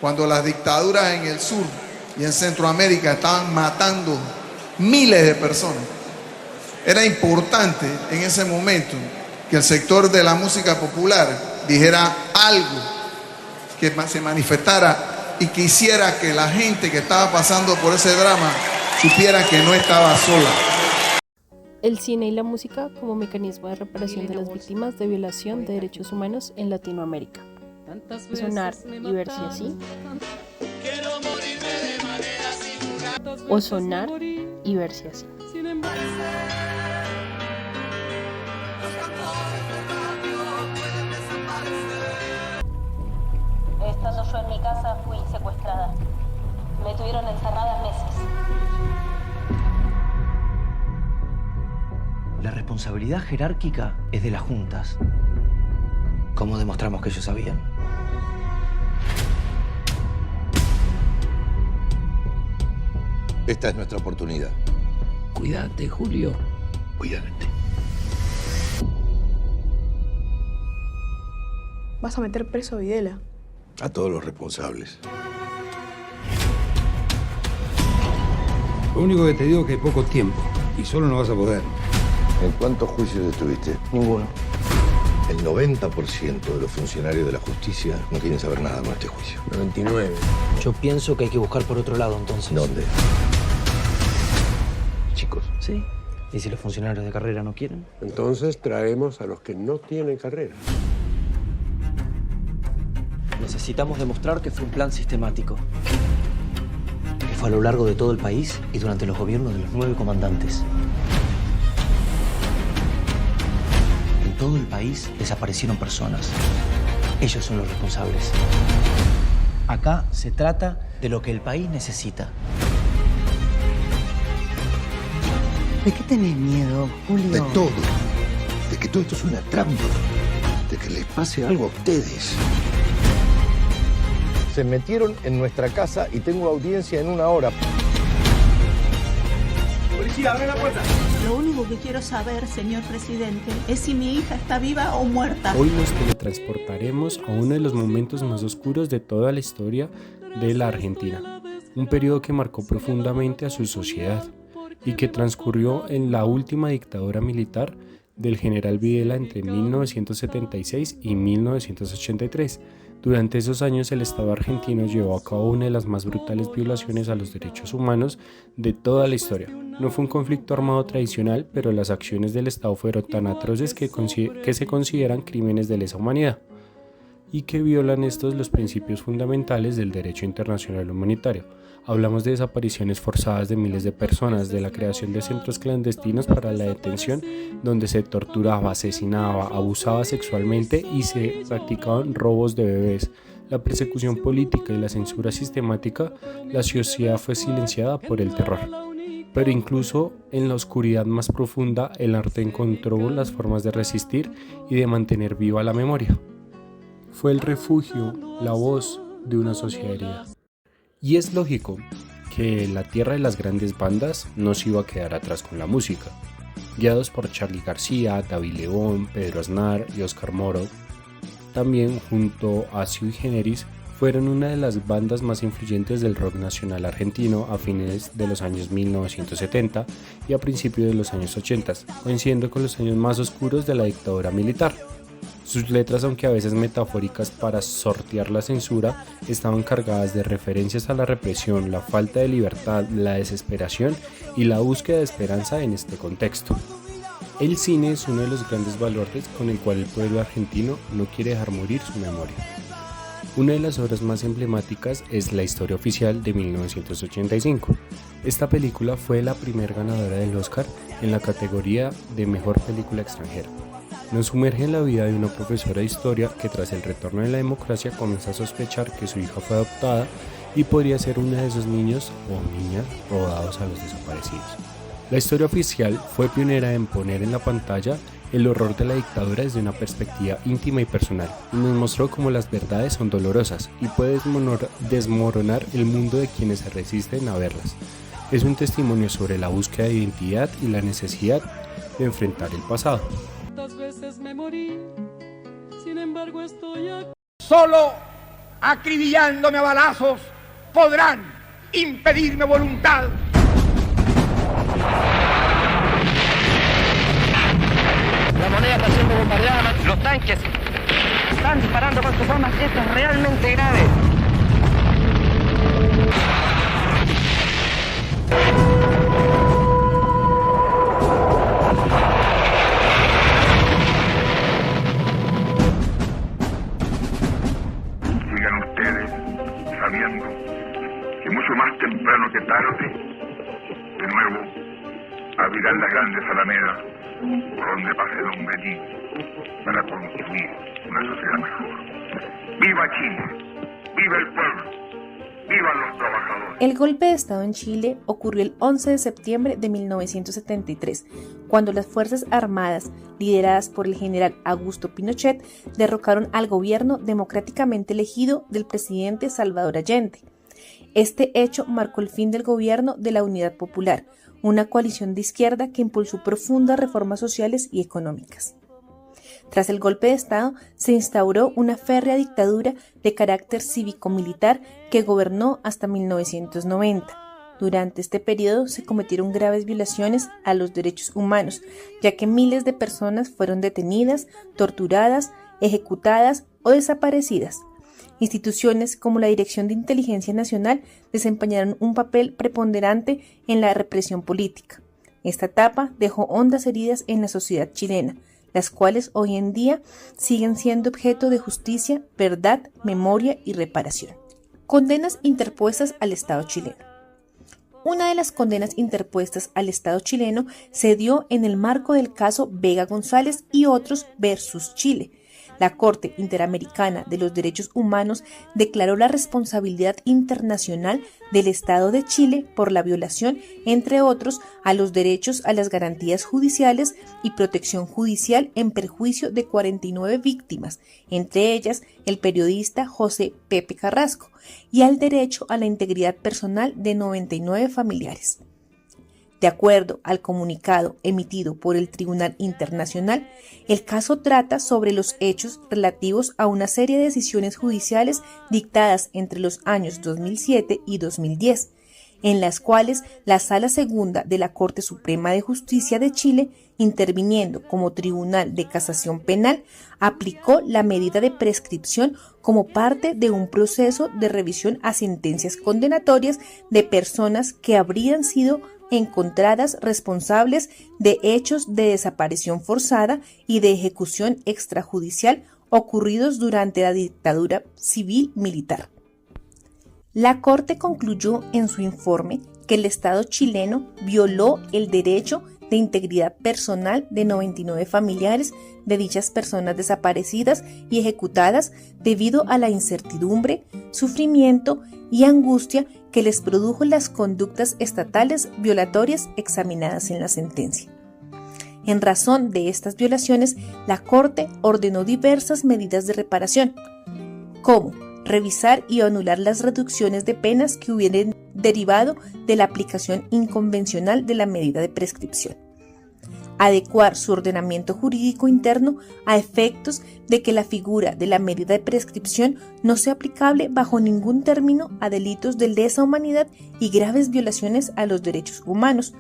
cuando las dictaduras en el sur y en Centroamérica estaban matando miles de personas, era importante en ese momento que el sector de la música popular dijera algo que se manifestara y que hiciera que la gente que estaba pasando por ese drama supiera que no estaba sola. El cine y la música como mecanismo de reparación de las víctimas de violación de derechos humanos en Latinoamérica. Sonar y verse así. O sonar y verse así. Estando yo en mi casa fui secuestrada. Me tuvieron encerrada meses. La responsabilidad jerárquica es de las juntas. ¿Cómo demostramos que ellos sabían? Esta es nuestra oportunidad. Cuídate, Julio. Cuídate. Vas a meter preso a Videla. A todos los responsables. Lo único que te digo es que hay poco tiempo y solo no vas a poder. ¿En cuántos juicios estuviste? Ninguno. El 90% de los funcionarios de la justicia no quieren saber nada con este juicio. 99. Yo pienso que hay que buscar por otro lado, entonces. ¿Dónde? Chicos. Sí. ¿Y si los funcionarios de carrera no quieren? Entonces traemos a los que no tienen carrera. Necesitamos demostrar que fue un plan sistemático. Que fue a lo largo de todo el país y durante los gobiernos de los 9 comandantes. En todo el país desaparecieron personas. Ellos son los responsables. Acá se trata de lo que el país necesita. ¿De qué tenés miedo, Julio? De todo. De que todo esto es una trampa. De que les pase algo a ustedes. Se metieron en nuestra casa y tengo audiencia en 1 hora. Policía, abre la puerta. Lo único que quiero saber, señor presidente, es si mi hija está viva o muerta. Hoy nos teletransportaremos a uno de los momentos más oscuros de toda la historia de la Argentina. Un periodo que marcó profundamente a su sociedad y que transcurrió en la última dictadura militar del general Videla entre 1976 y 1983. Durante esos años el Estado argentino llevó a cabo una de las más brutales violaciones a los derechos humanos de toda la historia. No fue un conflicto armado tradicional, pero las acciones del Estado fueron tan atroces que se consideran crímenes de lesa humanidad y que violan estos los principios fundamentales del derecho internacional humanitario. Hablamos de desapariciones forzadas de miles de personas, de la creación de centros clandestinos para la detención donde se torturaba, asesinaba, abusaba sexualmente y se practicaban robos de bebés. La persecución política y la censura sistemática, la sociedad fue silenciada por el terror. Pero incluso en la oscuridad más profunda, el arte encontró las formas de resistir y de mantener viva la memoria. Fue el refugio, la voz de una sociedad herida. Y es lógico que la tierra de las grandes bandas no se iba a quedar atrás con la música. Guiados por Charly García, David Lebón, Pedro Aznar y Oscar Moro, también junto a Sui Generis, fueron una de las bandas más influyentes del rock nacional argentino a fines de los años 1970 y a principios de los años 80, coincidiendo con los años más oscuros de la dictadura militar. Sus letras, aunque a veces metafóricas para sortear la censura, estaban cargadas de referencias a la represión, la falta de libertad, la desesperación y la búsqueda de esperanza en este contexto. El cine es uno de los grandes baluartes con el cual el pueblo argentino no quiere dejar morir su memoria. Una de las obras más emblemáticas es La Historia Oficial de 1985. Esta película fue la primera ganadora del Oscar en la categoría de Mejor Película Extranjera. Nos sumerge en la vida de una profesora de historia que tras el retorno de la democracia comienza a sospechar que su hija fue adoptada y podría ser uno de esos niños o niñas robados a los desaparecidos. La Historia Oficial fue pionera en poner en la pantalla el horror de la dictadura desde una perspectiva íntima y personal, y nos mostró cómo las verdades son dolorosas y puede desmoronar el mundo de quienes se resisten a verlas. Es un testimonio sobre la búsqueda de identidad y la necesidad de enfrentar el pasado. Veces me morí, sin embargo estoy aquí. Solo acribillándome a balazos, podrán impedirme voluntad. La moneda está siendo bombardeada, los tanques están disparando con sus bombas, esto es realmente grave. Sigan ustedes sabiendo que mucho más temprano que tarde, de nuevo, abrirán las grandes alamedas por donde pase Don Benito para construir una sociedad mejor. ¡Viva Chile! ¡Viva el pueblo! ¡Vivan los trabajadores! El golpe de Estado en Chile ocurrió el 11 de septiembre de 1973, cuando las Fuerzas Armadas, lideradas por el general Augusto Pinochet, derrocaron al gobierno democráticamente elegido del presidente Salvador Allende. Este hecho marcó el fin del gobierno de la Unidad Popular, una coalición de izquierda que impulsó profundas reformas sociales y económicas. Tras el golpe de Estado, se instauró una férrea dictadura de carácter cívico-militar que gobernó hasta 1990. Durante este periodo se cometieron graves violaciones a los derechos humanos, ya que miles de personas fueron detenidas, torturadas, ejecutadas o desaparecidas. Instituciones como la Dirección de Inteligencia Nacional desempeñaron un papel preponderante en la represión política. Esta etapa dejó hondas heridas en la sociedad chilena, las cuales hoy en día siguen siendo objeto de justicia, verdad, memoria y reparación. Condenas interpuestas al Estado chileno. Una de las condenas interpuestas al Estado chileno se dio en el marco del caso Vega González y otros versus Chile. La Corte Interamericana de los Derechos Humanos declaró la responsabilidad internacional del Estado de Chile por la violación, entre otros, a los derechos a las garantías judiciales y protección judicial en perjuicio de 49 víctimas, entre ellas el periodista José Pepe Carrasco, y al derecho a la integridad personal de 99 familiares. De acuerdo al comunicado emitido por el Tribunal Internacional, el caso trata sobre los hechos relativos a una serie de decisiones judiciales dictadas entre los años 2007 y 2010, en las cuales la Sala Segunda de la Corte Suprema de Justicia de Chile, interviniendo como Tribunal de Casación Penal, aplicó la medida de prescripción como parte de un proceso de revisión a sentencias condenatorias de personas que habrían sido encontradas responsables de hechos de desaparición forzada y de ejecución extrajudicial ocurridos durante la dictadura civil-militar. La Corte concluyó en su informe que el Estado chileno violó el derecho de integridad personal de 99 familiares de dichas personas desaparecidas y ejecutadas debido a la incertidumbre, sufrimiento y angustia que les produjo las conductas estatales violatorias examinadas en la sentencia. En razón de estas violaciones, la Corte ordenó diversas medidas de reparación, como revisar y anular las reducciones de penas que hubieran derivado de la aplicación inconvencional de la medida de prescripción, adecuar su ordenamiento jurídico interno a efectos de que la figura de la medida de prescripción no sea aplicable bajo ningún término a delitos de lesa humanidad y graves violaciones a los derechos humanos,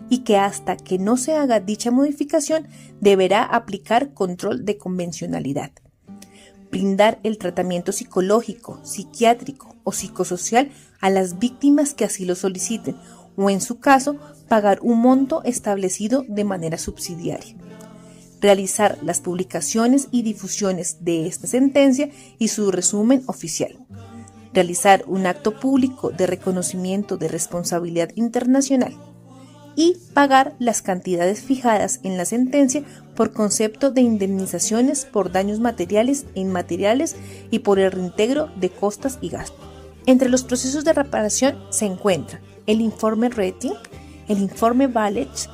y que hasta que no se haga dicha modificación deberá aplicar control de convencionalidad. Brindar el tratamiento psicológico, psiquiátrico o psicosocial a las víctimas que así lo soliciten, o en su caso, pagar un monto establecido de manera subsidiaria. Realizar las publicaciones y difusiones de esta sentencia y su resumen oficial. Realizar un acto público de reconocimiento de responsabilidad internacional. Y pagar las cantidades fijadas en la sentencia por concepto de indemnizaciones por daños materiales e inmateriales y por el reintegro de costas y gastos. Entre los procesos de reparación se encuentran el informe Rating, el informe Valech,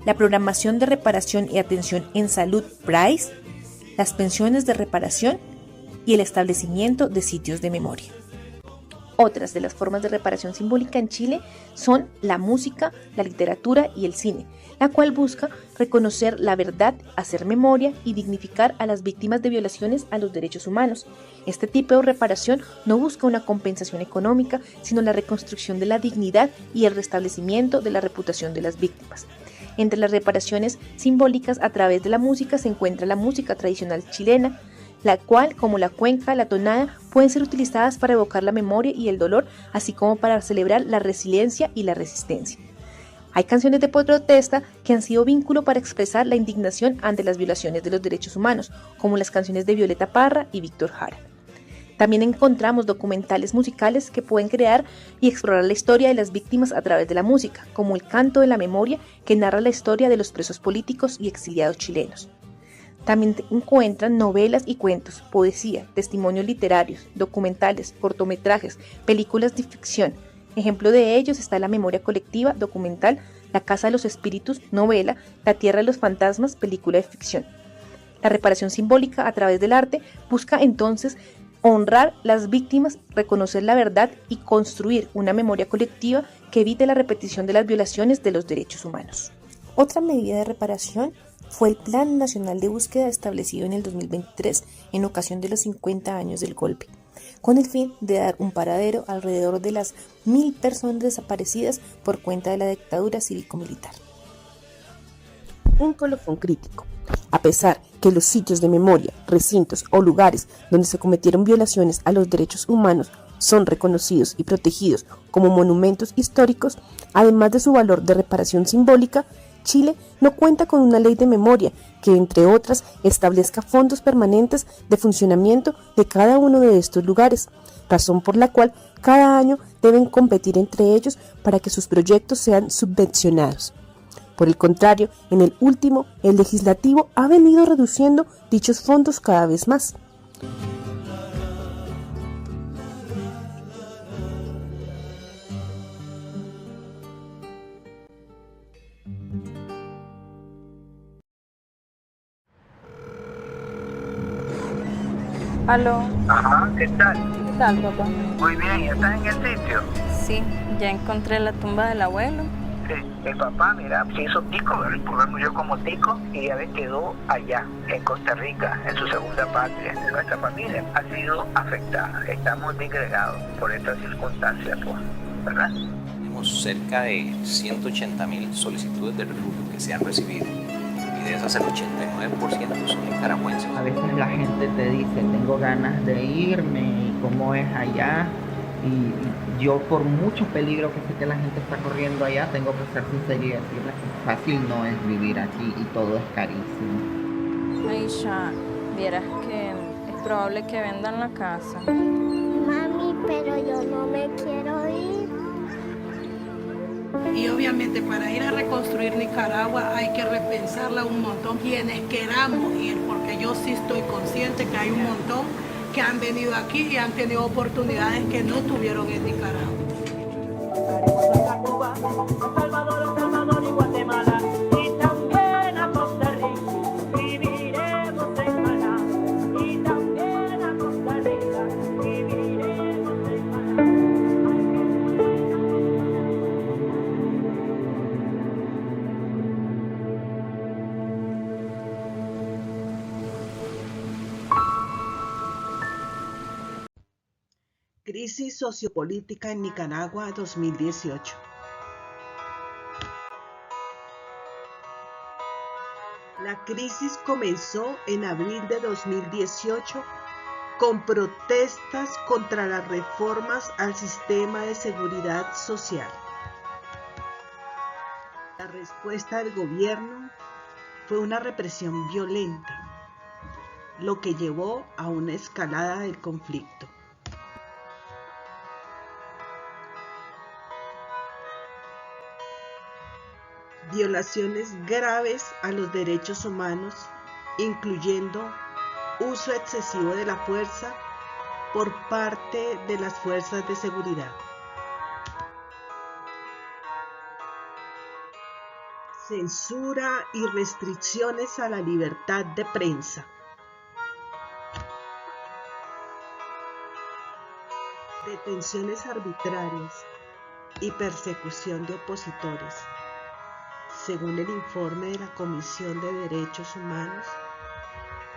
la programación de reparación y atención en salud PRICE, las pensiones de reparación y el establecimiento de sitios de memoria. Otras de las formas de reparación simbólica en Chile son la música, la literatura y el cine, la cual busca reconocer la verdad, hacer memoria y dignificar a las víctimas de violaciones a los derechos humanos. Este tipo de reparación no busca una compensación económica, sino la reconstrucción de la dignidad y el restablecimiento de la reputación de las víctimas. Entre las reparaciones simbólicas a través de la música se encuentra la música tradicional chilena, la cual, como la cuenca, la tonada, pueden ser utilizadas para evocar la memoria y el dolor, así como para celebrar la resiliencia y la resistencia. Hay canciones de protesta que han sido vínculo para expresar la indignación ante las violaciones de los derechos humanos, como las canciones de Violeta Parra y Víctor Jara. También encontramos documentales musicales que pueden crear y explorar la historia de las víctimas a través de la música, como El Canto de la Memoria, que narra la historia de los presos políticos y exiliados chilenos. También encuentran novelas y cuentos, poesía, testimonios literarios, documentales, cortometrajes, películas de ficción. Ejemplo de ellos está La Memoria Colectiva, documental, La Casa de los Espíritus, novela, La Tierra de los Fantasmas, película de ficción. La reparación simbólica a través del arte busca entonces honrar las víctimas, reconocer la verdad y construir una memoria colectiva que evite la repetición de las violaciones de los derechos humanos. Otra medida de reparación fue el Plan Nacional de Búsqueda establecido en el 2023 en ocasión de los 50 años del golpe, con el fin de dar un paradero alrededor de las 1.000 personas desaparecidas por cuenta de la dictadura cívico-militar. Un colofón crítico. A pesar que los sitios de memoria, recintos o lugares donde se cometieron violaciones a los derechos humanos son reconocidos y protegidos como monumentos históricos, además de su valor de reparación simbólica, Chile no cuenta con una ley de memoria que, entre otras, establezca fondos permanentes de funcionamiento de cada uno de estos lugares, razón por la cual cada año deben competir entre ellos para que sus proyectos sean subvencionados. Por el contrario, en el último, el legislativo ha venido reduciendo dichos fondos cada vez más. ¿Aló? Ajá, ¿qué tal? ¿Qué tal, papá? Muy bien, ¿ya estás en el sitio? Sí, ya encontré la tumba del abuelo. Sí, el papá, mira, se hizo tico, lo murió como tico y ya ves, quedó allá, en Costa Rica, en su segunda patria. Nuestra familia ha sido afectada, estamos disgregados por estas circunstancias, pues, ¿verdad? Tenemos cerca de 180.000 solicitudes de refugio que se han recibido. Y de esas el 89% son nicaragüenses. A veces la gente te dice, tengo ganas de irme, y cómo es allá. Y yo, por mucho peligro que sé que la gente está corriendo allá, tengo que ser sincera y decirles que fácil no es vivir aquí y todo es carísimo. Aisha, vieras que es probable que vendan la casa. Mami, pero yo no me quiero ir. Y obviamente para ir a reconstruir Nicaragua hay que repensarla un montón, quienes queramos ir, porque yo sí estoy consciente que hay un montón que han venido aquí y han tenido oportunidades que no tuvieron en Nicaragua. Crisis sociopolítica en Nicaragua 2018. La crisis comenzó en abril de 2018 con protestas contra las reformas al sistema de seguridad social. La respuesta del gobierno fue una represión violenta, lo que llevó a una escalada del conflicto. Violaciones graves a los derechos humanos, incluyendo uso excesivo de la fuerza por parte de las fuerzas de seguridad. Censura y restricciones a la libertad de prensa. detenciones arbitrarias y persecución de opositores. Según el informe de la Comisión de Derechos Humanos,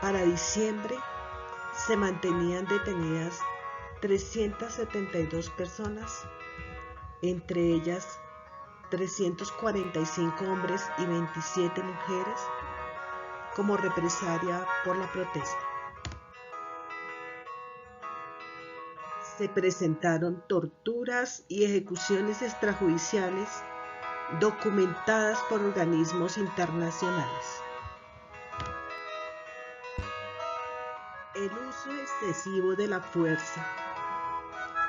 para diciembre se mantenían detenidas 372 personas, entre ellas 345 hombres y 27 mujeres, como represalia por la protesta. Se presentaron torturas y ejecuciones extrajudiciales documentadas por organismos internacionales. El uso excesivo de la fuerza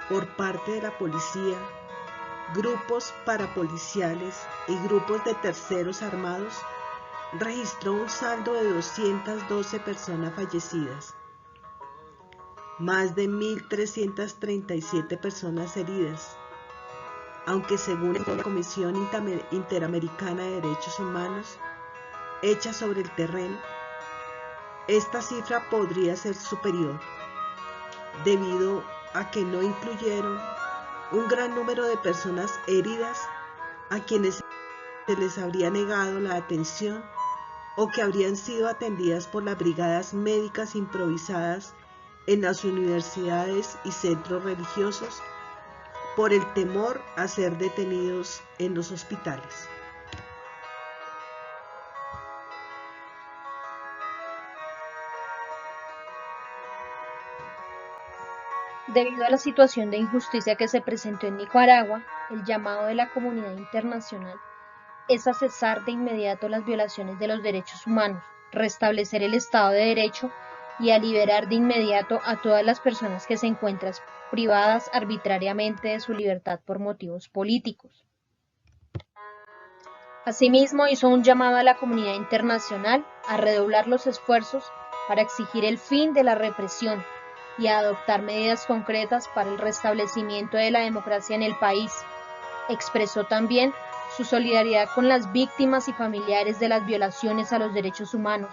por parte de la policía, grupos parapoliciales y grupos de terceros armados registró un saldo de 212 personas fallecidas, más de 1.337 personas heridas, aunque según la Comisión Interamericana de Derechos Humanos hecha sobre el terreno, esta cifra podría ser superior, debido a que no incluyeron un gran número de personas heridas a quienes se les habría negado la atención o que habrían sido atendidas por las brigadas médicas improvisadas en las universidades y centros religiosos por el temor a ser detenidos en los hospitales. Debido a la situación de injusticia que se presentó en Nicaragua, el llamado de la comunidad internacional es a cesar de inmediato las violaciones de los derechos humanos, restablecer el Estado de Derecho y a liberar de inmediato a todas las personas que se encuentran privadas arbitrariamente de su libertad por motivos políticos. Asimismo, hizo un llamado a la comunidad internacional a redoblar los esfuerzos para exigir el fin de la represión y a adoptar medidas concretas para el restablecimiento de la democracia en el país. Expresó también su solidaridad con las víctimas y familiares de las violaciones a los derechos humanos.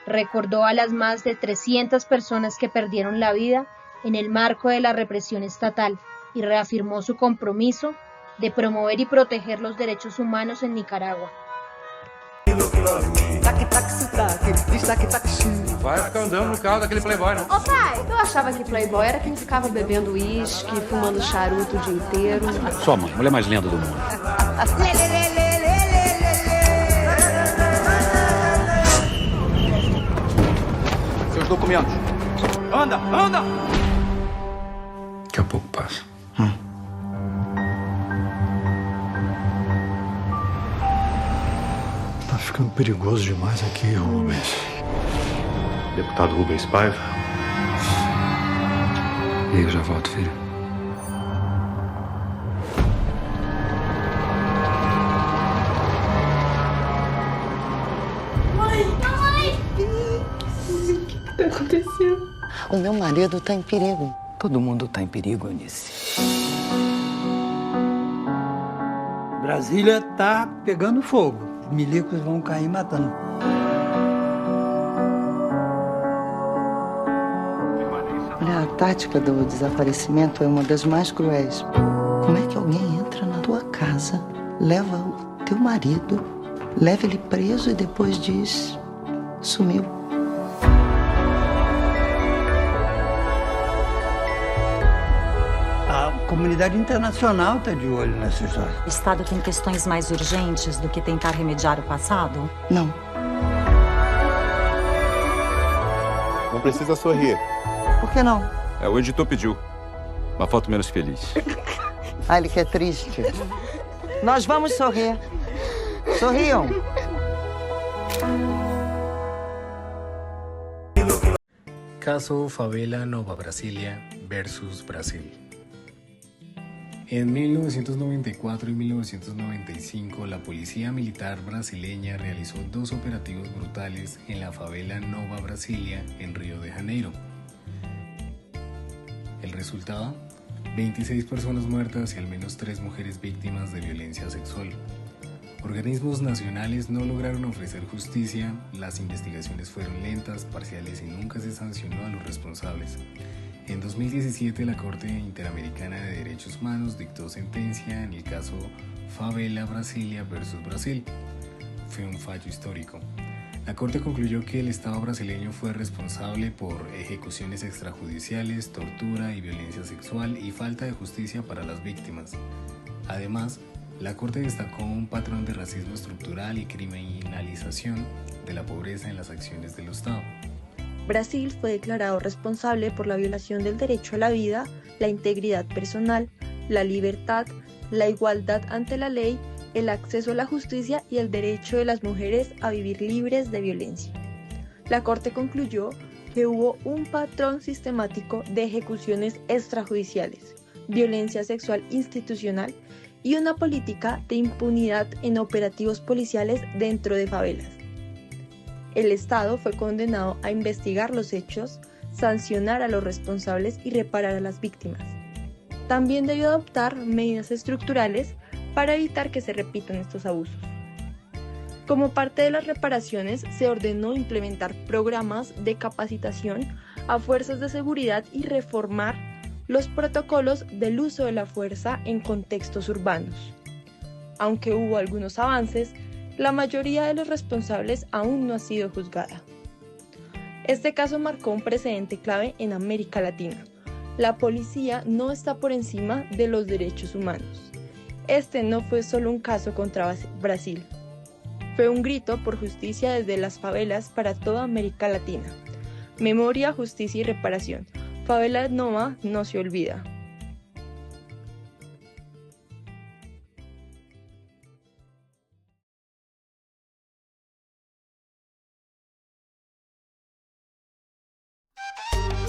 Recordó a las más de 300 personas que perdieron la vida en el marco de la represión estatal y reafirmó su compromiso de promover y proteger los derechos humanos en Nicaragua. Vai ficar andando no carro daquele playboy, não? Ô pai, eu achava que playboy era quem ficava bebendo uísque, fumando charuto o dia inteiro. Sua mãe, mulher mais linda do mundo. Seus documentos. Anda, anda! Daqui a pouco passa. Tá ficando perigoso demais aqui, Rubens. Deputado Rubens Paiva. E eu já volto, filho. Mãe! O que tá acontecendo? O meu marido tá em perigo. Todo mundo tá em perigo, Eunice. Brasília tá pegando fogo. Os milicos vão cair matando. Olha, a tática do desaparecimento é uma das mais cruéis. Como é que alguém entra na tua casa, leva o teu marido, leva ele preso e depois diz, sumiu? A comunidade internacional tá de olho nessa história. O Estado tem questões mais urgentes do que tentar remediar o passado? Não. Não precisa sorrir. Por que não? O editor pediu. Uma foto menos feliz. Ah, ele quer triste. Nós vamos sorrir. Sorriam. Caso Favela Nova Brasilia versus Brasil. En 1994 y 1995, la policía militar brasileña realizó 2 operativos brutales en la favela Nova Brasilia, en Río de Janeiro. El resultado, 26 personas muertas y al menos 3 mujeres víctimas de violencia sexual. Organismos nacionales no lograron ofrecer justicia, las investigaciones fueron lentas, parciales y nunca se sancionó a los responsables. En 2017 la Corte Interamericana de Derechos Humanos dictó sentencia en el caso Favela Brasilia versus Brasil. Fue un fallo histórico. La Corte concluyó que el Estado brasileño fue responsable por ejecuciones extrajudiciales, tortura y violencia sexual y falta de justicia para las víctimas. Además, la Corte destacó un patrón de racismo estructural y criminalización de la pobreza en las acciones del Estado. Brasil fue declarado responsable por la violación del derecho a la vida, la integridad personal, la libertad, la igualdad ante la ley, el acceso a la justicia y el derecho de las mujeres a vivir libres de violencia. La Corte concluyó que hubo un patrón sistemático de ejecuciones extrajudiciales, violencia sexual institucional y una política de impunidad en operativos policiales dentro de favelas. El Estado fue condenado a investigar los hechos, sancionar a los responsables y reparar a las víctimas. También debió adoptar medidas estructurales para evitar que se repitan estos abusos. Como parte de las reparaciones, se ordenó implementar programas de capacitación a fuerzas de seguridad y reformar los protocolos del uso de la fuerza en contextos urbanos. Aunque hubo algunos avances, la mayoría de los responsables aún no ha sido juzgada. Este caso marcó un precedente clave en América Latina. La policía no está por encima de los derechos humanos. Este no fue solo un caso contra Brasil. Fue un grito por justicia desde las favelas para toda América Latina. Memoria, justicia y reparación. Favela Nova no se olvida.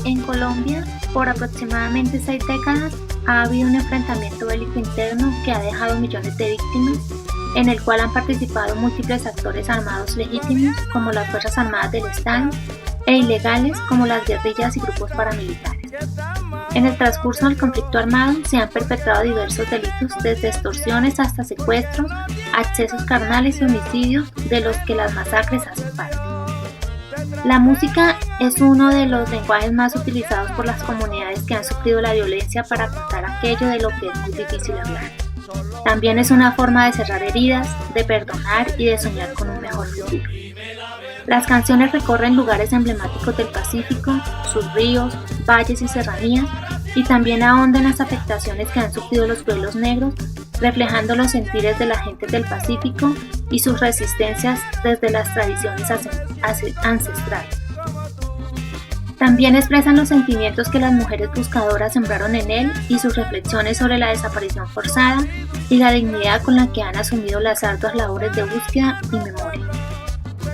En Colombia, por aproximadamente 6 décadas, ha habido un enfrentamiento bélico interno que ha dejado millones de víctimas, en el cual han participado múltiples actores armados legítimos como las Fuerzas Armadas del Estado e ilegales como las guerrillas y grupos paramilitares. En el transcurso del conflicto armado se han perpetrado diversos delitos, desde extorsiones hasta secuestros, accesos carnales y homicidios, de los que las masacres hacen parte. La música es uno de los lenguajes más utilizados por las comunidades que han sufrido la violencia para contar aquello de lo que es muy difícil hablar. También es una forma de cerrar heridas, de perdonar y de soñar con un mejor futuro. Las canciones recorren lugares emblemáticos del Pacífico, sus ríos, valles y serranías, y también ahondan las afectaciones que han sufrido los pueblos negros, reflejando los sentires de la gente del Pacífico y sus resistencias desde las tradiciones ancestrales. También expresan los sentimientos que las mujeres buscadoras sembraron en él y sus reflexiones sobre la desaparición forzada y la dignidad con la que han asumido las arduas labores de búsqueda y memoria.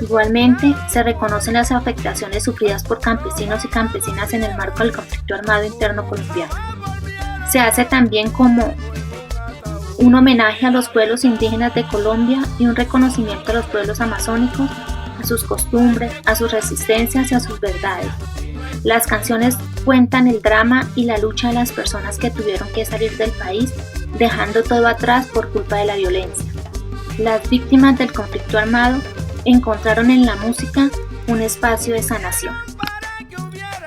Igualmente, se reconocen las afectaciones sufridas por campesinos y campesinas en el marco del conflicto armado interno colombiano. Se hace también como un homenaje a los pueblos indígenas de Colombia y un reconocimiento a los pueblos amazónicos, a sus costumbres, a sus resistencias y a sus verdades. Las canciones cuentan el drama y la lucha de las personas que tuvieron que salir del país, dejando todo atrás por culpa de la violencia. Las víctimas del conflicto armado encontraron en la música un espacio de sanación.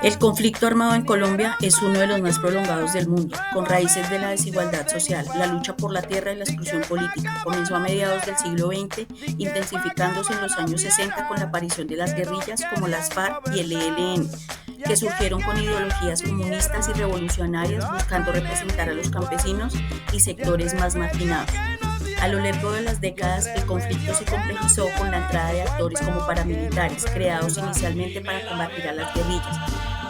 El conflicto armado en Colombia es uno de los más prolongados del mundo, con raíces de la desigualdad social. La lucha por la tierra y la exclusión política comenzó a mediados del siglo XX, intensificándose en los años 60 con la aparición de las guerrillas como las FARC y el ELN, que surgieron con ideologías comunistas y revolucionarias buscando representar a los campesinos y sectores más marginados. A lo largo de las décadas, el conflicto se complejizó con la entrada de actores como paramilitares, creados inicialmente para combatir a las guerrillas,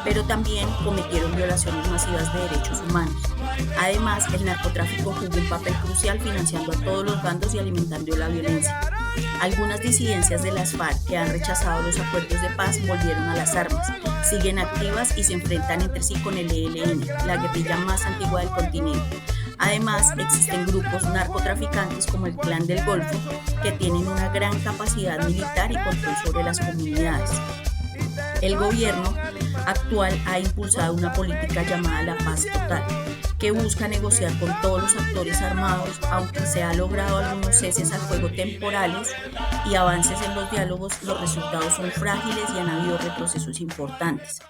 pero también cometieron violaciones masivas de derechos humanos. Además, el narcotráfico jugó un papel crucial financiando a todos los bandos y alimentando la violencia. Algunas disidencias de las FARC que han rechazado los acuerdos de paz volvieron a las armas, siguen activas y se enfrentan entre sí con el ELN, la guerrilla más antigua del continente. Además, existen grupos narcotraficantes como el Clan del Golfo, que tienen una gran capacidad militar y control sobre las comunidades. El gobierno actual ha impulsado una política llamada la paz total, que busca negociar con todos los actores armados, aunque se ha logrado algunos ceses al fuego temporales y avances en los diálogos, los resultados son frágiles y han habido retrocesos importantes.